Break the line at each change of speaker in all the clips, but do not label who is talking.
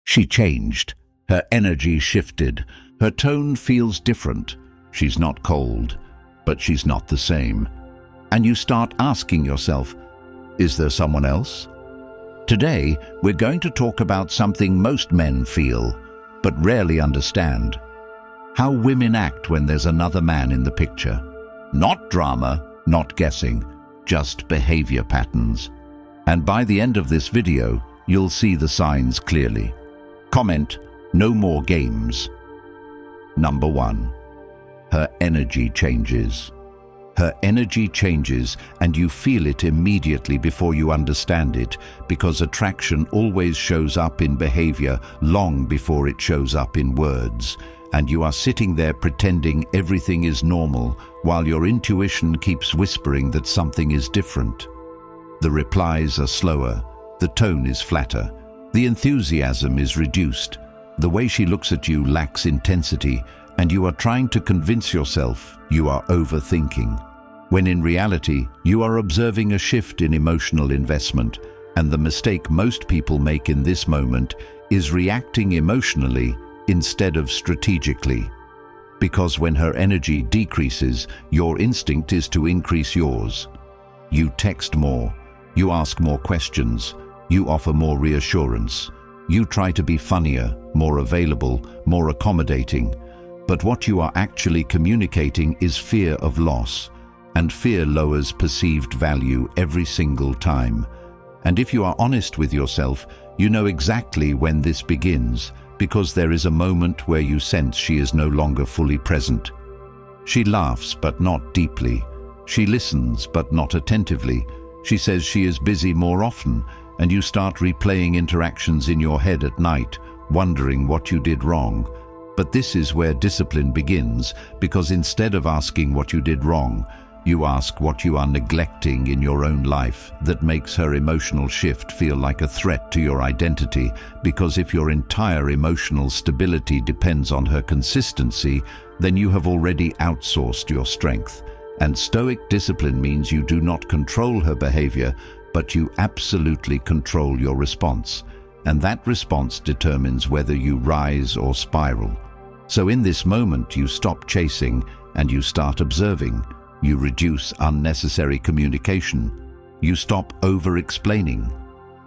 She changed. Her energy shifted. Her tone feels different. She's not cold, but she's not the same. And you start asking yourself, is there someone else? Today, we're going to talk about something most men feel, but rarely understand. How women act when there's another man in the picture. Not drama, not guessing, just behavior patterns. And by the end of this video, you'll see the signs clearly. Comment, no more games. Number 1. Her energy changes. Her energy changes and you feel it immediately before you understand it, because attraction always shows up in behavior long before it shows up in words. And you are sitting there pretending everything is normal while your intuition keeps whispering that something is different. The replies are slower, the tone is flatter, the enthusiasm is reduced, the way she looks at you lacks intensity, and you are trying to convince yourself you are overthinking, when in reality you are observing a shift in emotional investment. And the mistake most people make in this moment is reacting emotionally instead of strategically. Because when her energy decreases, your instinct is to increase yours. You text more, you ask more questions, you offer more reassurance, you try to be funnier, more available, more accommodating. But what you are actually communicating is fear of loss, and fear lowers perceived value every single time. And if you are honest with yourself, you know exactly when this begins, because there is a moment where you sense she is no longer fully present. She laughs, but not deeply. She listens, but not attentively. She says she is busy more often, and you start replaying interactions in your head at night, wondering what you did wrong. But this is where discipline begins, because instead of asking what you did wrong, you ask what you are neglecting in your own life that makes her emotional shift feel like a threat to your identity. Because if your entire emotional stability depends on her consistency, then you have already outsourced your strength. And Stoic discipline means you do not control her behavior, but you absolutely control your response. And that response determines whether you rise or spiral. So in this moment, you stop chasing and you start observing. You reduce unnecessary communication. You stop over-explaining.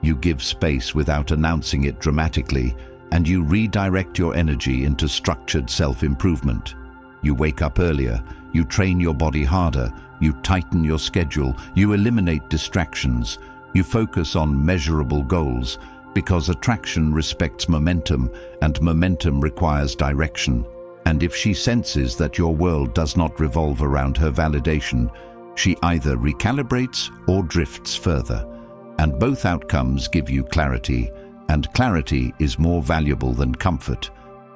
You give space without announcing it dramatically, and you redirect your energy into structured self-improvement. You wake up earlier, you train your body harder, you tighten your schedule, you eliminate distractions, you focus on measurable goals, because attraction respects momentum, and momentum requires direction. And if she senses that your world does not revolve around her validation, she either recalibrates or drifts further. And both outcomes give you clarity, and clarity is more valuable than comfort.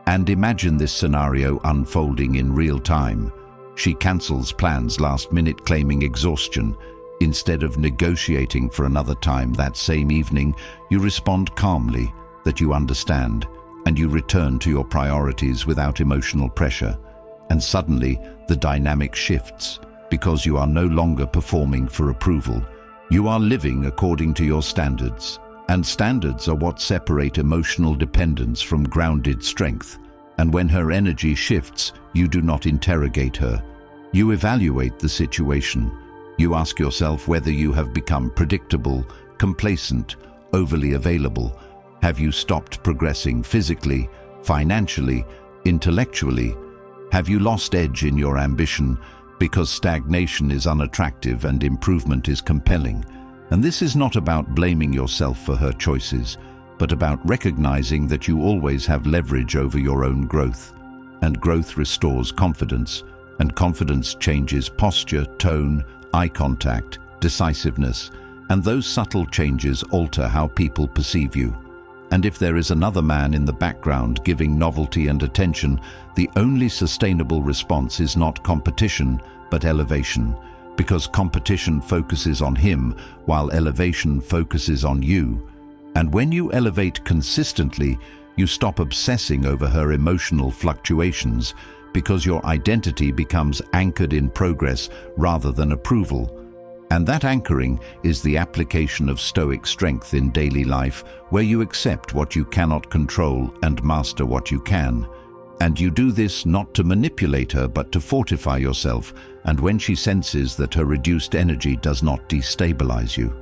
And imagine this scenario unfolding in real time. She cancels plans last minute, claiming exhaustion. Instead of negotiating for another time that same evening, you respond calmly that you understand, and you return to your priorities without emotional pressure. And suddenly, the dynamic shifts, because you are no longer performing for approval. You are living according to your standards. And standards are what separate emotional dependence from grounded strength. And when her energy shifts, you do not interrogate her. You evaluate the situation. You ask yourself whether you have become predictable, complacent, overly available. Have you stopped progressing physically, financially, intellectually? Have you lost edge in your ambition because stagnation is unattractive and improvement is compelling? And this is not about blaming yourself for her choices, but about recognizing that you always have leverage over your own growth. And growth restores confidence, and confidence changes posture, tone, eye contact, decisiveness, and those subtle changes alter how people perceive you. And if there is another man in the background giving novelty and attention, the only sustainable response is not competition, but elevation, because competition focuses on him, while elevation focuses on you. And when you elevate consistently, you stop obsessing over her emotional fluctuations, because your identity becomes anchored in progress rather than approval. And that anchoring is the application of Stoic strength in daily life, where you accept what you cannot control and master what you can. And you do this not to manipulate her, but to fortify yourself, and when she senses that her reduced energy does not destabilize you.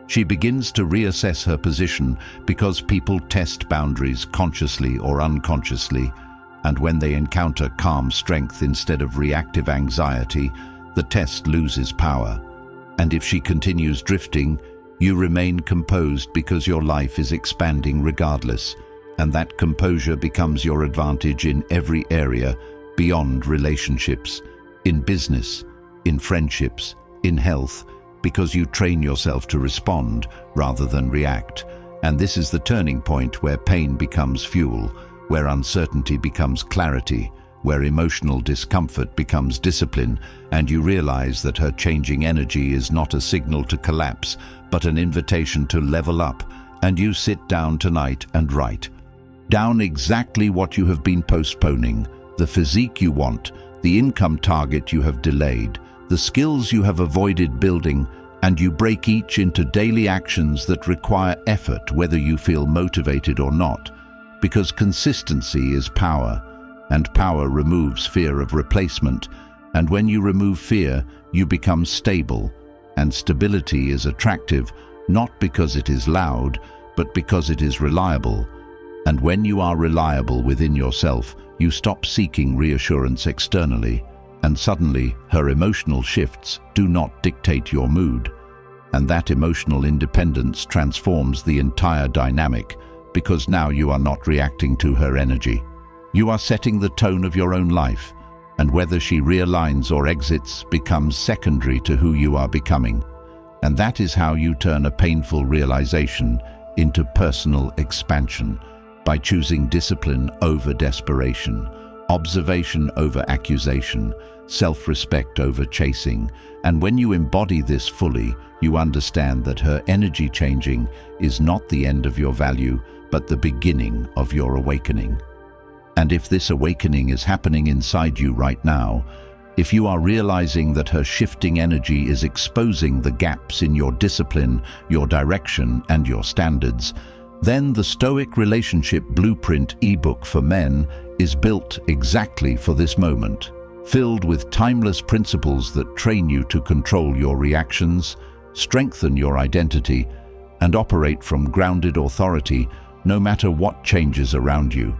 She begins to reassess her position because people test boundaries consciously or unconsciously, and when they encounter calm strength instead of reactive anxiety, the test loses power. And if she continues drifting, you remain composed because your life is expanding regardless, and that composure becomes your advantage in every area beyond relationships, in business, in friendships, in health, because you train yourself to respond rather than react. And this is the turning point where pain becomes fuel, where uncertainty becomes clarity, where emotional discomfort becomes discipline, and you realize that her changing energy is not a signal to collapse, but an invitation to level up. And you sit down tonight and write down exactly what you have been postponing, the physique you want, the income target you have delayed, the skills you have avoided building, and you break each into daily actions that require effort, whether you feel motivated or not, because consistency is power. And power removes fear of replacement, and when you remove fear, you become stable, and stability is attractive, not because it is loud, but because it is reliable. And when you are reliable within yourself, you stop seeking reassurance externally, and suddenly her emotional shifts do not dictate your mood. And that emotional independence transforms the entire dynamic, because now you are not reacting to her energy. You are setting the tone of your own life, and whether she realigns or exits becomes secondary to who you are becoming. And that is how you turn a painful realization into personal expansion, by choosing discipline over desperation, observation over accusation, self-respect over chasing. And when you embody this fully, you understand that her energy changing is not the end of your value, but the beginning of your awakening. And if this awakening is happening inside you right now, if you are realizing that her shifting energy is exposing the gaps in your discipline, your direction, and your standards, then the Stoic Relationship Blueprint ebook for men is built exactly for this moment, filled with timeless principles that train you to control your reactions, strengthen your identity, and operate from grounded authority no matter what changes around you.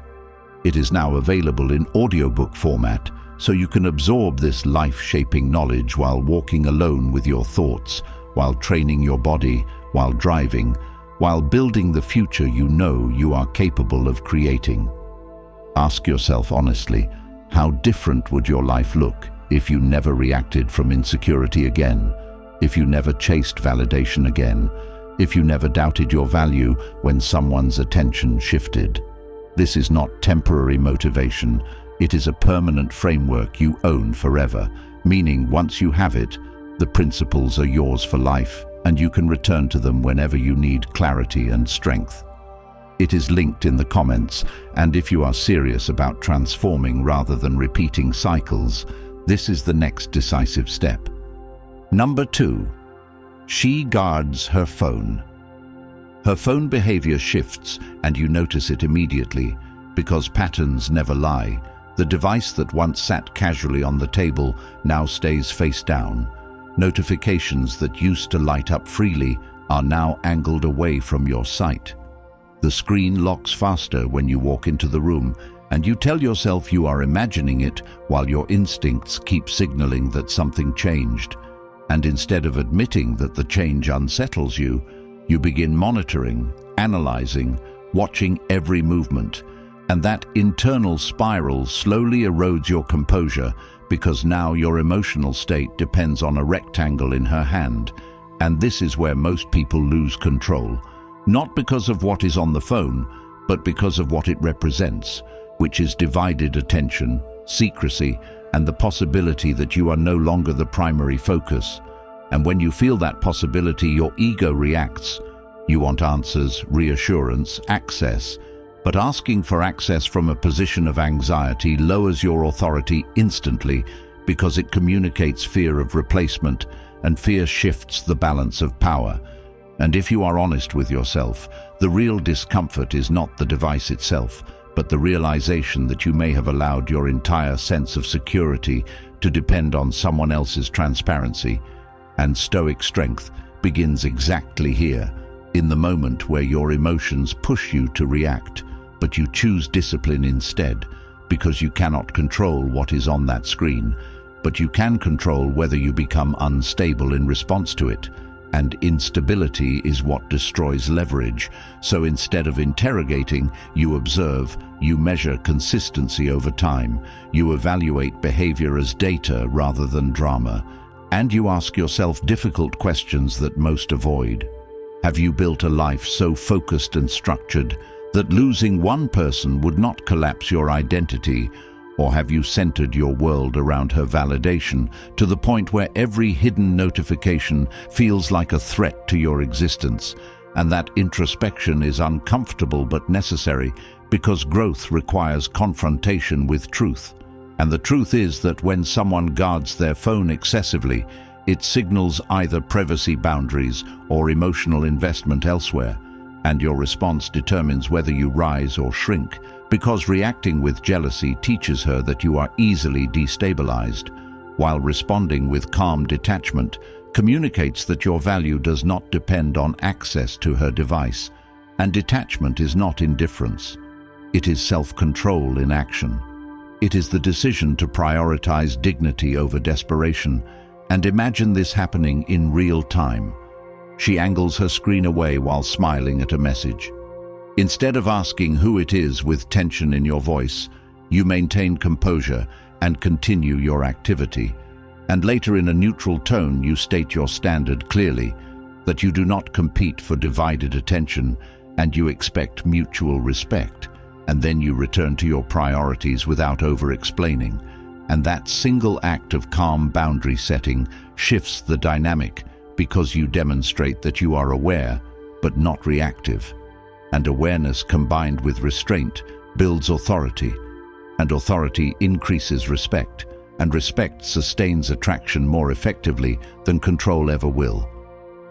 It is now available in audiobook format, so you can absorb this life-shaping knowledge while walking alone with your thoughts, while training your body, while driving, while building the future you know you are capable of creating. Ask yourself honestly, how different would your life look if you never reacted from insecurity again, if you never chased validation again, if you never doubted your value when someone's attention shifted? This is not temporary motivation, it is a permanent framework you own forever, meaning once you have it, the principles are yours for life, and you can return to them whenever you need clarity and strength. It is linked in the comments, and if you are serious about transforming rather than repeating cycles, this is the next decisive step. Number 2. She guards her phone. Her phone behavior shifts, and you notice it immediately, because patterns never lie. The device that once sat casually on the table now stays face down. Notifications that used to light up freely are now angled away from your sight. The screen locks faster when you walk into the room, and you tell yourself you are imagining it while your instincts keep signaling that something changed. And instead of admitting that the change unsettles you, you begin monitoring, analyzing, watching every movement, and that internal spiral slowly erodes your composure because now your emotional state depends on a rectangle in her hand. And this is where most people lose control, not because of what is on the phone, but because of what it represents, which is divided attention, secrecy, and the possibility that you are no longer the primary focus. And when you feel that possibility, your ego reacts. You want answers, reassurance, access. But asking for access from a position of anxiety lowers your authority instantly because it communicates fear of replacement, and fear shifts the balance of power. And if you are honest with yourself, the real discomfort is not the device itself, but the realization that you may have allowed your entire sense of security to depend on someone else's transparency. And Stoic strength begins exactly here, in the moment where your emotions push you to react, but you choose discipline instead, because you cannot control what is on that screen, but you can control whether you become unstable in response to it. And instability is what destroys leverage. So instead of interrogating, you observe, you measure consistency over time, you evaluate behavior as data rather than drama, and you ask yourself difficult questions that most avoid. Have you built a life so focused and structured that losing one person would not collapse your identity? Or have you centered your world around her validation to the point where every hidden notification feels like a threat to your existence? And that introspection is uncomfortable but necessary, because growth requires confrontation with truth. And the truth is that when someone guards their phone excessively, it signals either privacy boundaries or emotional investment elsewhere. And your response determines whether you rise or shrink, because reacting with jealousy teaches her that you are easily destabilized, while responding with calm detachment communicates that your value does not depend on access to her device. And detachment is not indifference. It is self-control in action. It is the decision to prioritize dignity over desperation. And imagine this happening in real time. She angles her screen away while smiling at a message. Instead of asking who it is with tension in your voice, you maintain composure and continue your activity. And later, in a neutral tone, you state your standard clearly, that you do not compete for divided attention and you expect mutual respect. And then you return to your priorities without over-explaining. And that single act of calm boundary setting shifts the dynamic, because you demonstrate that you are aware, but not reactive. And awareness combined with restraint builds authority, and authority increases respect, and respect sustains attraction more effectively than control ever will.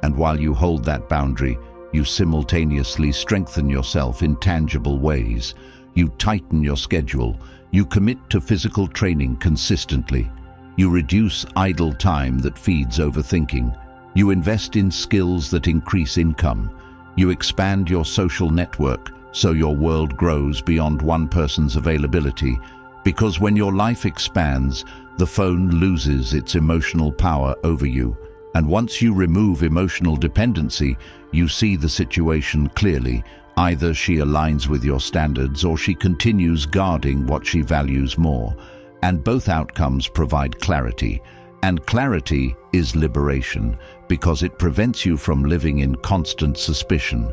And while you hold that boundary, you simultaneously strengthen yourself in tangible ways. You tighten your schedule, you commit to physical training consistently, you reduce idle time that feeds overthinking, you invest in skills that increase income, you expand your social network so your world grows beyond one person's availability, because when your life expands, the phone loses its emotional power over you. And once you remove emotional dependency, you see the situation clearly. Either she aligns with your standards or she continues guarding what she values more. And both outcomes provide clarity. And clarity is liberation, because it prevents you from living in constant suspicion.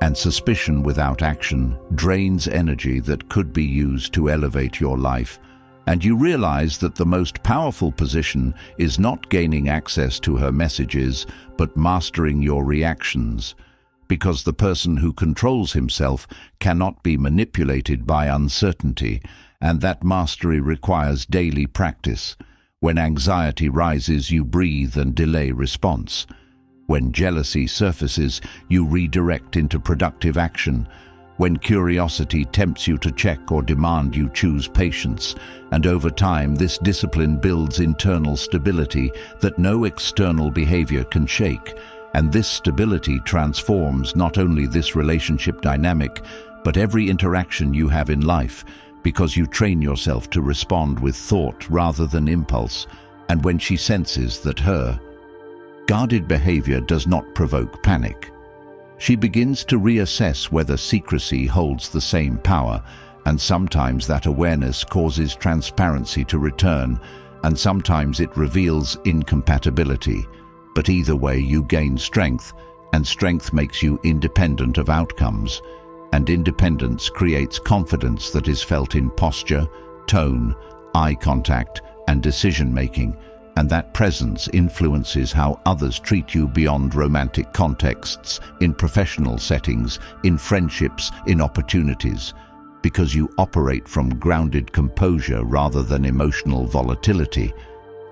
And suspicion without action drains energy that could be used to elevate your life. And you realize that the most powerful position is not gaining access to her messages, but mastering your reactions. Because the person who controls himself cannot be manipulated by uncertainty, and that mastery requires daily practice. When anxiety rises, you breathe and delay response. When jealousy surfaces, you redirect into productive action. When curiosity tempts you to check or demand, you choose patience. And over time, this discipline builds internal stability that no external behavior can shake. And this stability transforms not only this relationship dynamic, but every interaction you have in life, because you train yourself to respond with thought rather than impulse. And when she senses that her guarded behavior does not provoke panic, she begins to reassess whether secrecy holds the same power, and sometimes that awareness causes transparency to return, and sometimes it reveals incompatibility. But either way, you gain strength, and strength makes you independent of outcomes. And independence creates confidence that is felt in posture, tone, eye contact, and decision-making. And that presence influences how others treat you beyond romantic contexts, in professional settings, in friendships, in opportunities, because you operate from grounded composure rather than emotional volatility.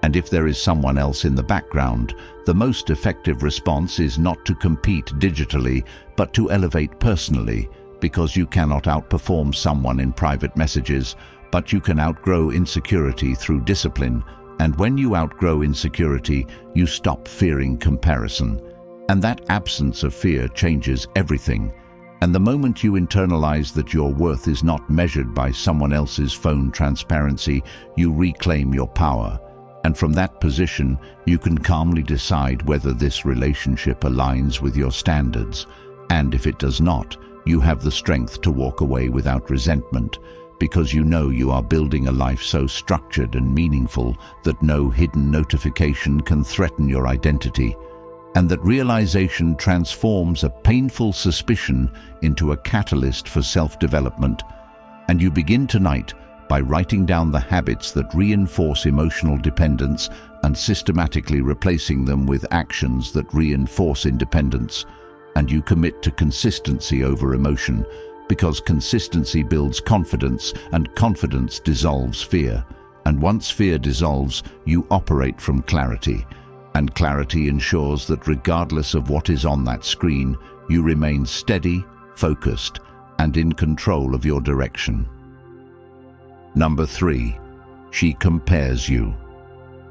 And if there is someone else in the background, the most effective response is not to compete digitally, but to elevate personally, because you cannot outperform someone in private messages, but you can outgrow insecurity through discipline. And when you outgrow insecurity, you stop fearing comparison. And that absence of fear changes everything. And the moment you internalize that your worth is not measured by someone else's phone transparency, you reclaim your power. And from that position, you can calmly decide whether this relationship aligns with your standards. And if it does not, you have the strength to walk away without resentment, because you know you are building a life so structured and meaningful that no hidden notification can threaten your identity. And that realization transforms a painful suspicion into a catalyst for self-development. And you begin tonight by writing down the habits that reinforce emotional dependence and systematically replacing them with actions that reinforce independence. And you commit to consistency over emotion, because consistency builds confidence, and confidence dissolves fear. And once fear dissolves, you operate from clarity. And clarity ensures that regardless of what is on that screen, you remain steady, focused, and in control of your direction. Number 3, she compares you.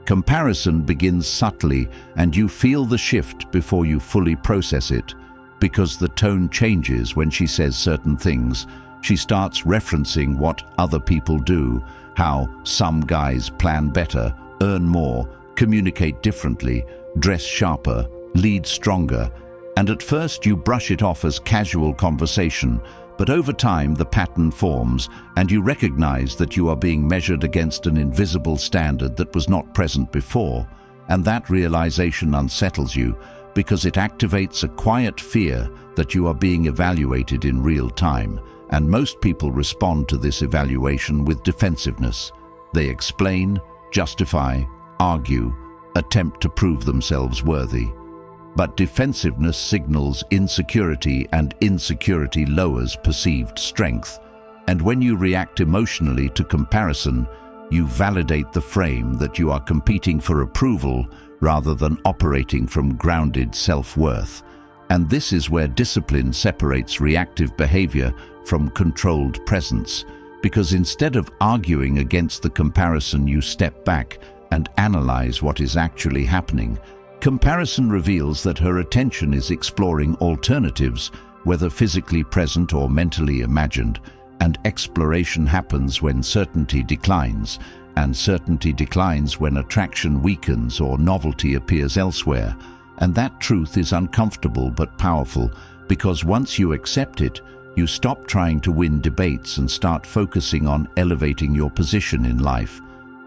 Comparison begins subtly, and you feel the shift before you fully process it, because the tone changes when she says certain things. She starts referencing what other people do, how some guys plan better, earn more, communicate differently, dress sharper, lead stronger. And at first you brush it off as casual conversation, but over time the pattern forms, and you recognize that you are being measured against an invisible standard that was not present before. And that realization unsettles you, because it activates a quiet fear that you are being evaluated in real time. And most people respond to this evaluation with defensiveness. They explain, justify, argue, attempt to prove themselves worthy. But defensiveness signals insecurity, and insecurity lowers perceived strength. And when you react emotionally to comparison, you validate the frame that you are competing for approval rather than operating from grounded self-worth. And this is where discipline separates reactive behavior from controlled presence, because instead of arguing against the comparison, you step back and analyze what is actually happening. Comparison reveals that her attention is exploring alternatives, whether physically present or mentally imagined, and exploration happens when certainty declines, and certainty declines when attraction weakens or novelty appears elsewhere. And that truth is uncomfortable but powerful, because once you accept it, you stop trying to win debates and start focusing on elevating your position in life.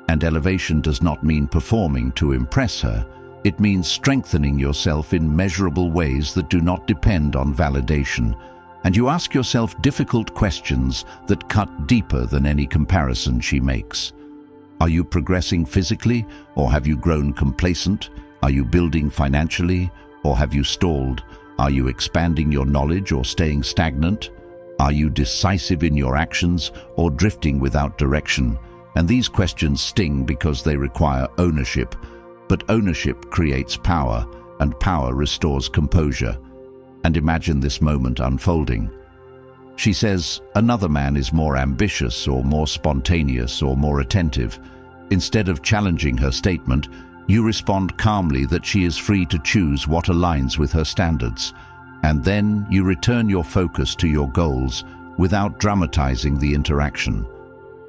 And elevation does not mean performing to impress her. It means strengthening yourself in measurable ways that do not depend on validation. And you ask yourself difficult questions that cut deeper than any comparison she makes. Are you progressing physically, or have you grown complacent? Are you building financially, or have you stalled? Are you expanding your knowledge or staying stagnant? Are you decisive in your actions or drifting without direction? And these questions sting because they require ownership. But ownership creates power, and power restores composure. And imagine this moment unfolding. She says, another man is more ambitious or more spontaneous or more attentive. Instead of challenging her statement, you respond calmly that she is free to choose what aligns with her standards. And then you return your focus to your goals without dramatizing the interaction.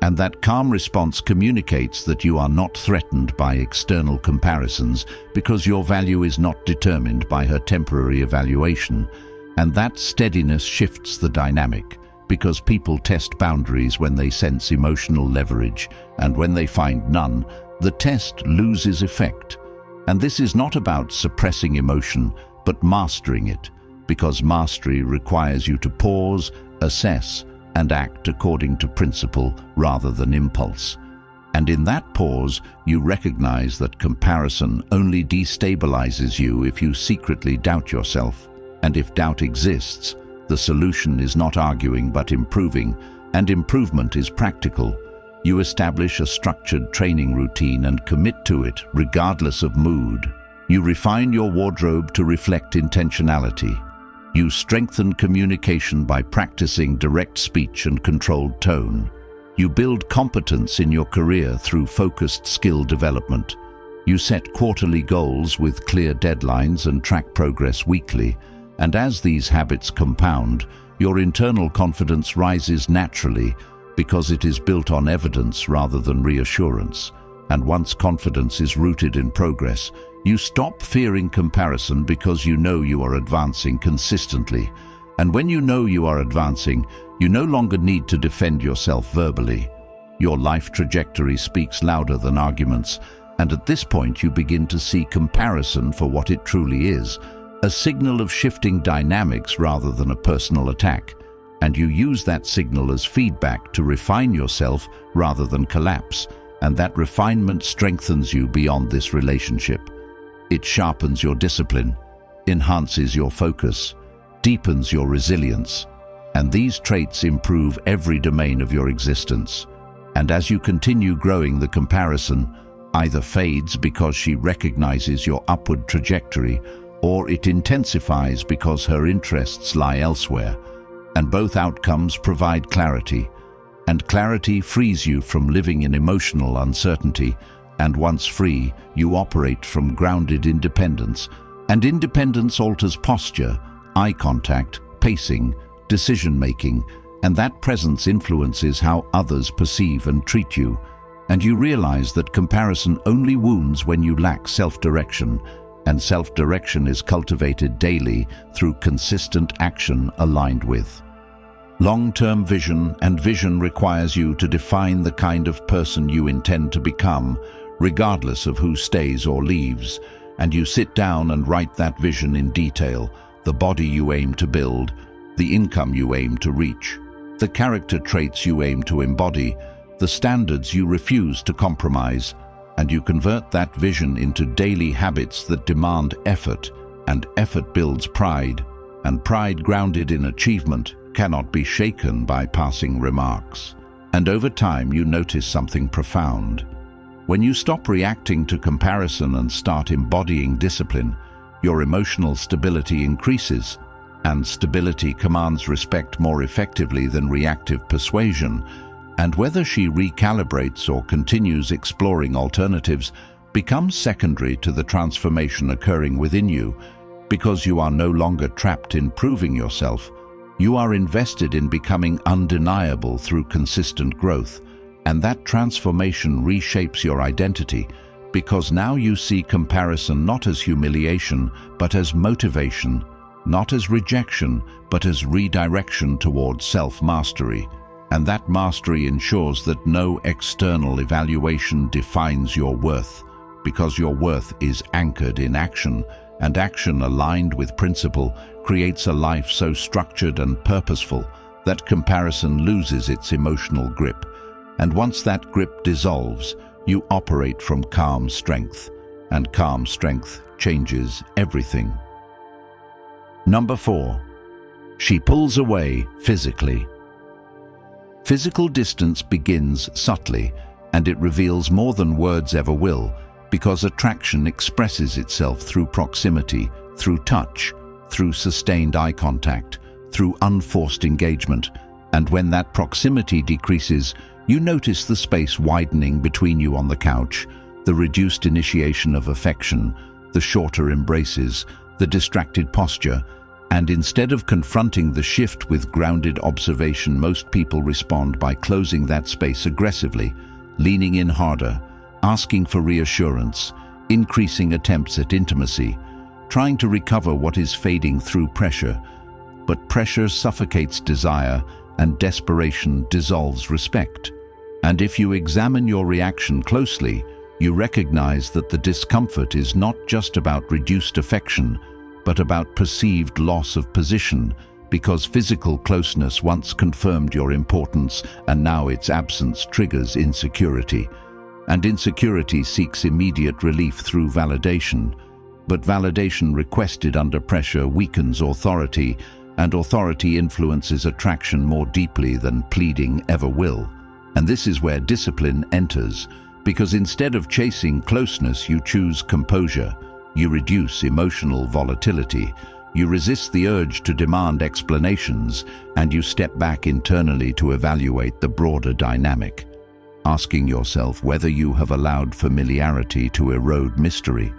And that calm response communicates that you are not threatened by external comparisons, because your value is not determined by her temporary evaluation. And that steadiness shifts the dynamic, because people test boundaries when they sense emotional leverage, and when they find none, the test loses effect. And this is not about suppressing emotion, but mastering it, because mastery requires you to pause, assess, and act according to principle rather than impulse. And in that pause, you recognize that comparison only destabilizes you if you secretly doubt yourself. And if doubt exists, the solution is not arguing but improving, and improvement is practical. You establish a structured training routine and commit to it regardless of mood. You refine your wardrobe to reflect intentionality. You strengthen communication by practicing direct speech and controlled tone. You build competence in your career through focused skill development. You set quarterly goals with clear deadlines and track progress weekly. And as these habits compound, your internal confidence rises naturally because it is built on evidence rather than reassurance. And once confidence is rooted in progress, you stop fearing comparison because you know you are advancing consistently. And when you know you are advancing, you no longer need to defend yourself verbally. Your life trajectory speaks louder than arguments, and at this point you begin to see comparison for what it truly is, a signal of shifting dynamics rather than a personal attack. And you use that signal as feedback to refine yourself rather than collapse, and that refinement strengthens you beyond this relationship. It sharpens your discipline, enhances your focus, deepens your resilience, and these traits improve every domain of your existence. And as you continue growing, the comparison either fades because she recognizes your upward trajectory, or it intensifies because her interests lie elsewhere. And both outcomes provide clarity, and clarity frees you from living in emotional uncertainty. And once free, you operate from grounded independence, and independence alters posture, eye contact, pacing, decision-making, and that presence influences how others perceive and treat you. And you realize that comparison only wounds when you lack self-direction, and self-direction is cultivated daily through consistent action aligned with long-term vision, and vision requires you to define the kind of person you intend to become, regardless of who stays or leaves. And you sit down and write that vision in detail: the body you aim to build, the income you aim to reach, the character traits you aim to embody, the standards you refuse to compromise. And you convert that vision into daily habits that demand effort, and effort builds pride, and pride grounded in achievement cannot be shaken by passing remarks. And over time you notice something profound. When you stop reacting to comparison and start embodying discipline, your emotional stability increases, and stability commands respect more effectively than reactive persuasion. And whether she recalibrates or continues exploring alternatives becomes secondary to the transformation occurring within you, because you are no longer trapped in proving yourself. You are invested in becoming undeniable through consistent growth, and that transformation reshapes your identity, because now you see comparison not as humiliation, but as motivation, not as rejection, but as redirection towards self-mastery. And that mastery ensures that no external evaluation defines your worth, because your worth is anchored in action, and action aligned with principle creates a life so structured and purposeful that comparison loses its emotional grip. And once that grip dissolves, you operate from calm strength, and calm strength changes everything. Number 4. She pulls away physically. Physical distance begins subtly, and it reveals more than words ever will, because attraction expresses itself through proximity, through touch, through sustained eye contact, through unforced engagement. And when that proximity decreases, you notice the space widening between you on the couch, the reduced initiation of affection, the shorter embraces, the distracted posture. And instead of confronting the shift with grounded observation, most people respond by closing that space aggressively, leaning in harder, asking for reassurance, increasing attempts at intimacy, trying to recover what is fading through pressure. But pressure suffocates desire, and desperation dissolves respect. And if you examine your reaction closely, you recognize that the discomfort is not just about reduced affection, but about perceived loss of position, because physical closeness once confirmed your importance, and now its absence triggers insecurity. And insecurity seeks immediate relief through validation. But validation requested under pressure weakens authority, and authority influences attraction more deeply than pleading ever will. And this is where discipline enters, because instead of chasing closeness, you choose composure. You reduce emotional volatility. You resist the urge to demand explanations, and you step back internally to evaluate the broader dynamic, asking yourself whether you have allowed familiarity to erode mystery,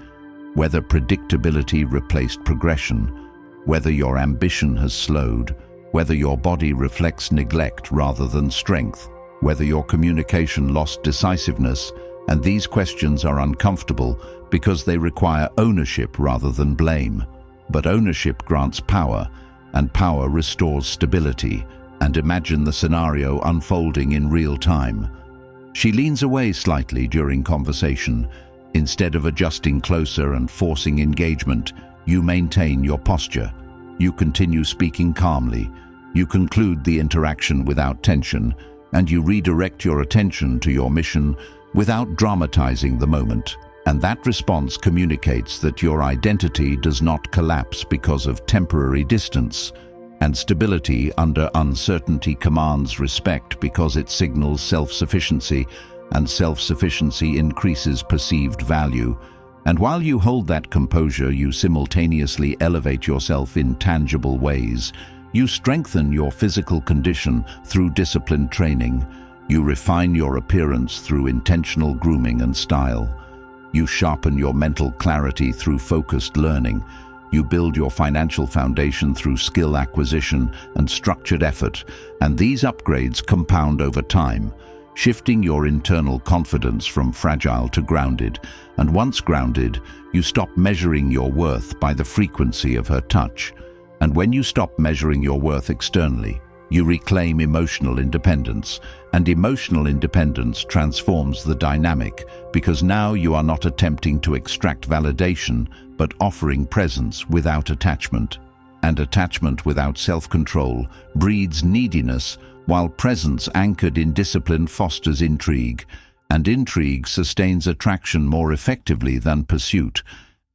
whether predictability replaced progression, whether your ambition has slowed, whether your body reflects neglect rather than strength, whether your communication lost decisiveness. And these questions are uncomfortable because they require ownership rather than blame. But ownership grants power, and power restores stability. And imagine the scenario unfolding in real time. She leans away slightly during conversation. Instead of adjusting closer and forcing engagement, you maintain your posture. You continue speaking calmly. You conclude the interaction without tension, and you redirect your attention to your mission without dramatizing the moment. And that response communicates that your identity does not collapse because of temporary distance, and stability under uncertainty commands respect because it signals self-sufficiency, and self-sufficiency increases perceived value. And while you hold that composure, you simultaneously elevate yourself in tangible ways. You strengthen your physical condition through disciplined training. You refine your appearance through intentional grooming and style. You sharpen your mental clarity through focused learning. You build your financial foundation through skill acquisition and structured effort, and these upgrades compound over time, shifting your internal confidence from fragile to grounded. And once grounded, you stop measuring your worth by the frequency of her touch. And when you stop measuring your worth externally, you reclaim emotional independence, and emotional independence transforms the dynamic, because now you are not attempting to extract validation, but offering presence without attachment. And attachment without self-control breeds neediness, while presence anchored in discipline fosters intrigue, and intrigue sustains attraction more effectively than pursuit.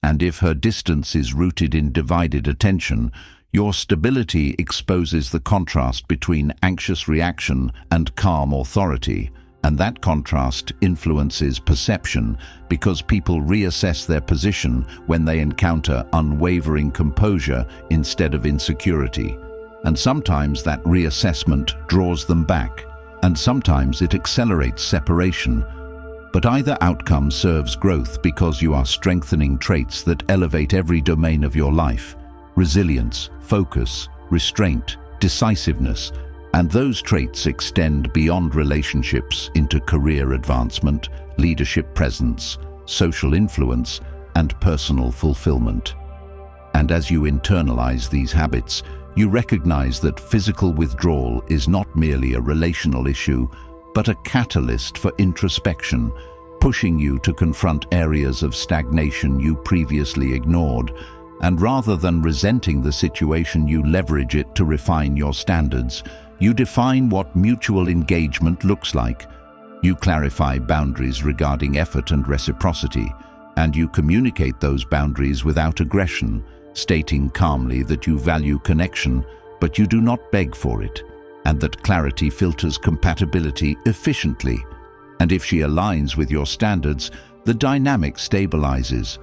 And if her distance is rooted in divided attention, your stability exposes the contrast between anxious reaction and calm authority, and that contrast influences perception because people reassess their position when they encounter unwavering composure instead of insecurity. And sometimes that reassessment draws them back, and sometimes it accelerates separation. But either outcome serves growth because you are strengthening traits that elevate every domain of your life: resilience, focus, restraint, decisiveness, and those traits extend beyond relationships into career advancement, leadership presence, social influence, and personal fulfillment. And as you internalize these habits, you recognize that physical withdrawal is not merely a relational issue, but a catalyst for introspection, pushing you to confront areas of stagnation you previously ignored. And rather than resenting the situation, you leverage it to refine your standards. You define what mutual engagement looks like. You clarify boundaries regarding effort and reciprocity, and you communicate those boundaries without aggression, stating calmly that you value connection, but you do not beg for it, and that clarity filters compatibility efficiently. And if she aligns with your standards, the dynamic stabilizes.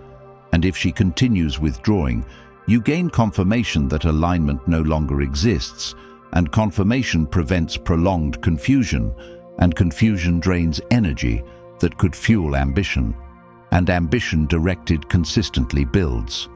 And if she continues withdrawing, you gain confirmation that alignment no longer exists, and confirmation prevents prolonged confusion, and confusion drains energy that could fuel ambition, and ambition directed consistently builds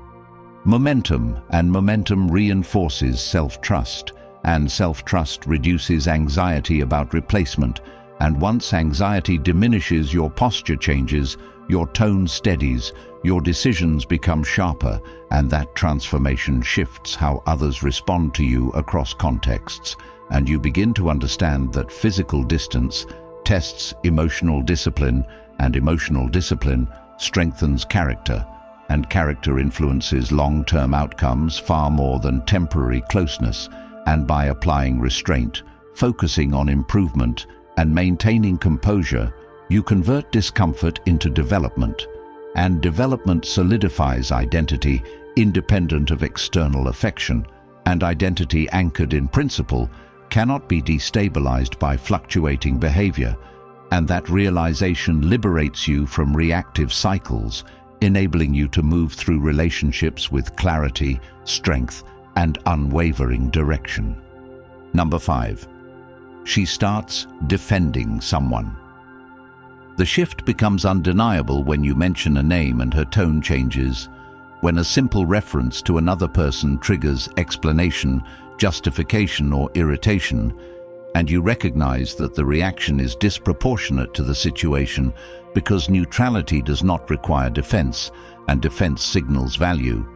momentum, and momentum reinforces self-trust, and self-trust reduces anxiety about replacement. And once anxiety diminishes, your posture changes, your tone steadies, your decisions become sharper, and that transformation shifts how others respond to you across contexts. And you begin to understand that physical distance tests emotional discipline, and emotional discipline strengthens character, and character influences long-term outcomes far more than temporary closeness. And by applying restraint, focusing on improvement, and maintaining composure, you convert discomfort into development, and development solidifies identity independent of external affection, and identity anchored in principle cannot be destabilized by fluctuating behavior, and that realization liberates you from reactive cycles, enabling you to move through relationships with clarity, strength, and unwavering direction. Number 5. She starts defending someone. The shift becomes undeniable when you mention a name and her tone changes, when a simple reference to another person triggers explanation, justification, or irritation, and you recognize that the reaction is disproportionate to the situation because neutrality does not require defense, and defense signals value,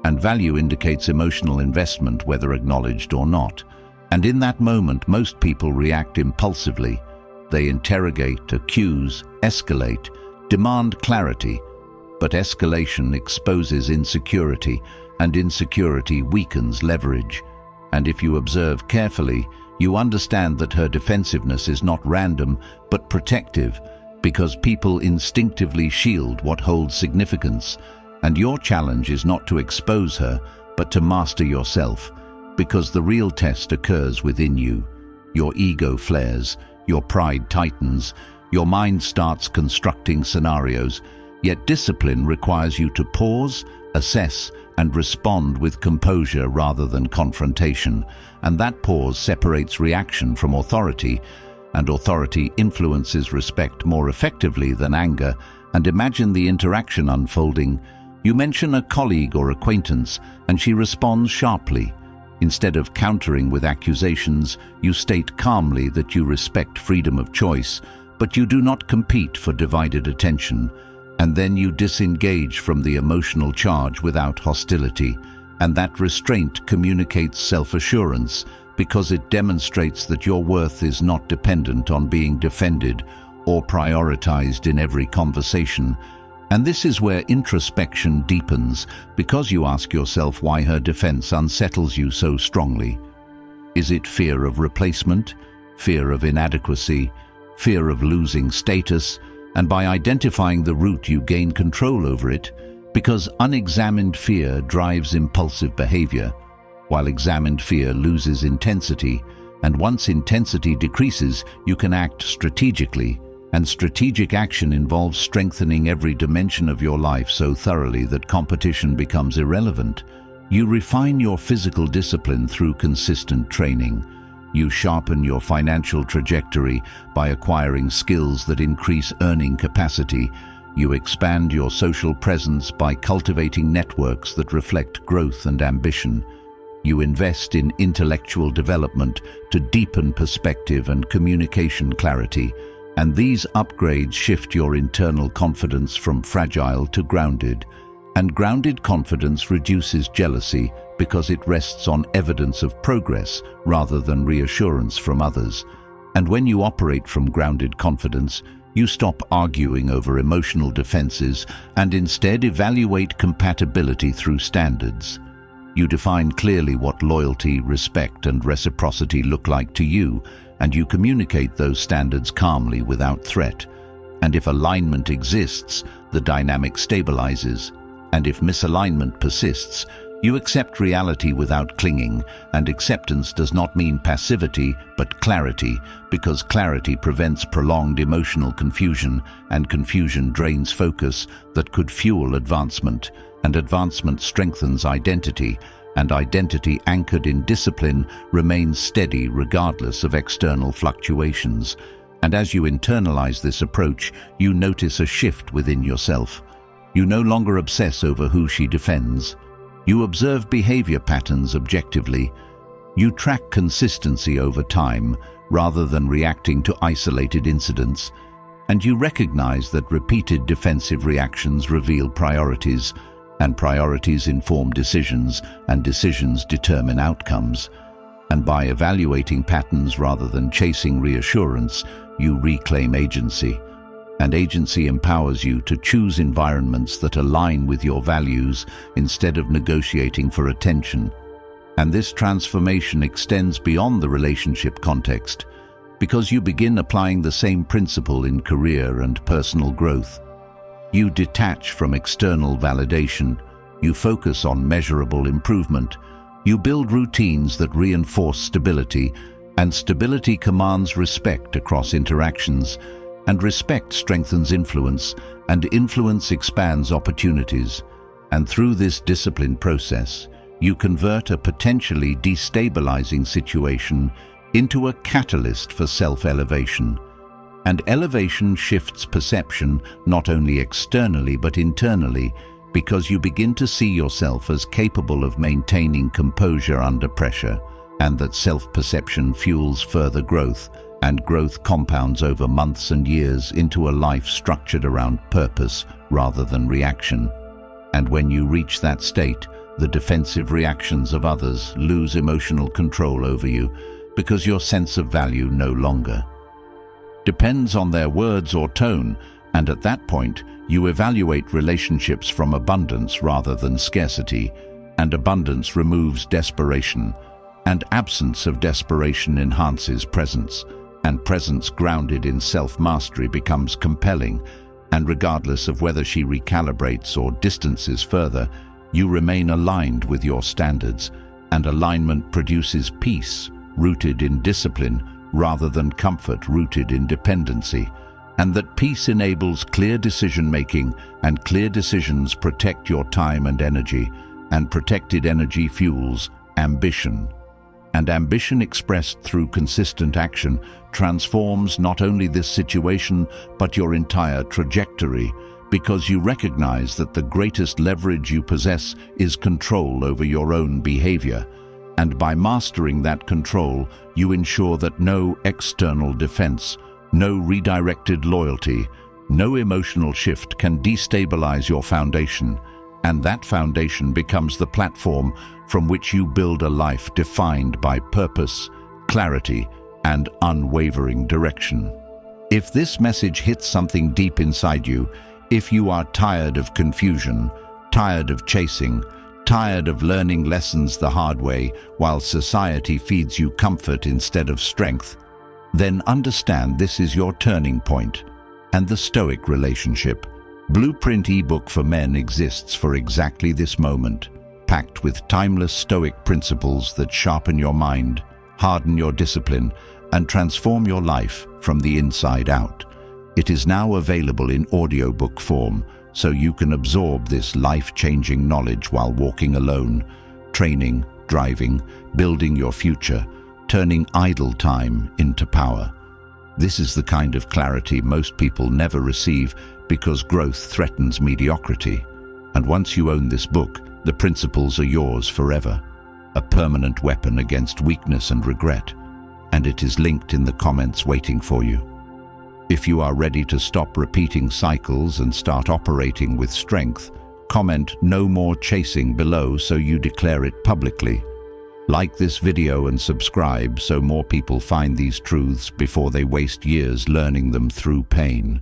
and value indicates emotional investment, whether acknowledged or not. And in that moment, most people react impulsively. They interrogate, accuse, escalate, demand clarity. But escalation exposes insecurity, and insecurity weakens leverage. And if you observe carefully, you understand that her defensiveness is not random, but protective, because people instinctively shield what holds significance. And your challenge is not to expose her, but to master yourself, because the real test occurs within you. Your ego flares, your pride tightens, your mind starts constructing scenarios, yet discipline requires you to pause, assess, and respond with composure rather than confrontation. And that pause separates reaction from authority, and authority influences respect more effectively than anger. And imagine the interaction unfolding. You mention a colleague or acquaintance, and she responds sharply. Instead of countering with accusations, you state calmly that you respect freedom of choice, but you do not compete for divided attention. And then you disengage from the emotional charge without hostility. And that restraint communicates self-assurance, because it demonstrates that your worth is not dependent on being defended or prioritized in every conversation. And this is where introspection deepens, because you ask yourself why her defense unsettles you so strongly. Is it fear of replacement, fear of inadequacy, fear of losing status? And by identifying the root, you gain control over it, because unexamined fear drives impulsive behavior, while examined fear loses intensity. And once intensity decreases, you can act strategically. And strategic action involves strengthening every dimension of your life so thoroughly that competition becomes irrelevant. You refine your physical discipline through consistent training. You sharpen your financial trajectory by acquiring skills that increase earning capacity. You expand your social presence by cultivating networks that reflect growth and ambition. You invest in intellectual development to deepen perspective and communication clarity. And these upgrades shift your internal confidence from fragile to grounded. And grounded confidence reduces jealousy because it rests on evidence of progress rather than reassurance from others. And when you operate from grounded confidence, you stop arguing over emotional defenses and instead evaluate compatibility through standards. You define clearly what loyalty, respect, and reciprocity look like to you, and you communicate those standards calmly without threat. And if alignment exists, the dynamic stabilizes. And if misalignment persists, you accept reality without clinging. And acceptance does not mean passivity, but clarity, because clarity prevents prolonged emotional confusion, and confusion drains focus that could fuel advancement. And advancement strengthens identity, and identity anchored in discipline remains steady regardless of external fluctuations. And as you internalize this approach, you notice a shift within yourself. You no longer obsess over who she defends. You observe behavior patterns objectively. You track consistency over time rather than reacting to isolated incidents. And you recognize that repeated defensive reactions reveal priorities, and priorities inform decisions, and decisions determine outcomes. And by evaluating patterns rather than chasing reassurance, you reclaim agency. And agency empowers you to choose environments that align with your values instead of negotiating for attention. And this transformation extends beyond the relationship context, because you begin applying the same principle in career and personal growth. You detach from external validation. You focus on measurable improvement. You build routines that reinforce stability, And stability commands respect across interactions, and respect strengthens influence, and influence expands opportunities. And through this disciplined process, you convert a potentially destabilizing situation into a catalyst for self-elevation. And elevation shifts perception not only externally but internally, because you begin to see yourself as capable of maintaining composure under pressure, and that self-perception fuels further growth, and growth compounds over months and years into a life structured around purpose rather than reaction. And when you reach that state, the defensive reactions of others lose emotional control over you, because your sense of value no longer depends on their words or tone, and at that point, you evaluate relationships from abundance rather than scarcity, and abundance removes desperation, and absence of desperation enhances presence, and presence grounded in self-mastery becomes compelling, and regardless of whether she recalibrates or distances further, you remain aligned with your standards, and alignment produces peace, rooted in discipline, rather than comfort rooted in dependency, and that peace enables clear decision-making, and clear decisions protect your time and energy, and protected energy fuels ambition. And ambition expressed through consistent action transforms not only this situation but your entire trajectory, because you recognize that the greatest leverage you possess is control over your own behavior. And by mastering that control, you ensure that no external defense, no redirected loyalty, no emotional shift can destabilize your foundation, and that foundation becomes the platform from which you build a life defined by purpose, clarity, and unwavering direction. If this message hits something deep inside you, if you are tired of confusion, tired of chasing, tired of learning lessons the hard way while society feeds you comfort instead of strength, then understand this is your turning point. And the Stoic relationship blueprint ebook for men exists for exactly this moment, packed with timeless Stoic principles that sharpen your mind, harden your discipline, and transform your life from the inside out. It is now available in audiobook form, so you can absorb this life-changing knowledge while walking alone, training, driving, building your future, turning idle time into power. This is the kind of clarity most people never receive because growth threatens mediocrity. And once you own this book, the principles are yours forever, a permanent weapon against weakness and regret, and it is linked in the comments waiting for you. If you are ready to stop repeating cycles and start operating with strength, comment "No more chasing" below so you declare it publicly. Like this video and subscribe so more people find these truths before they waste years learning them through pain.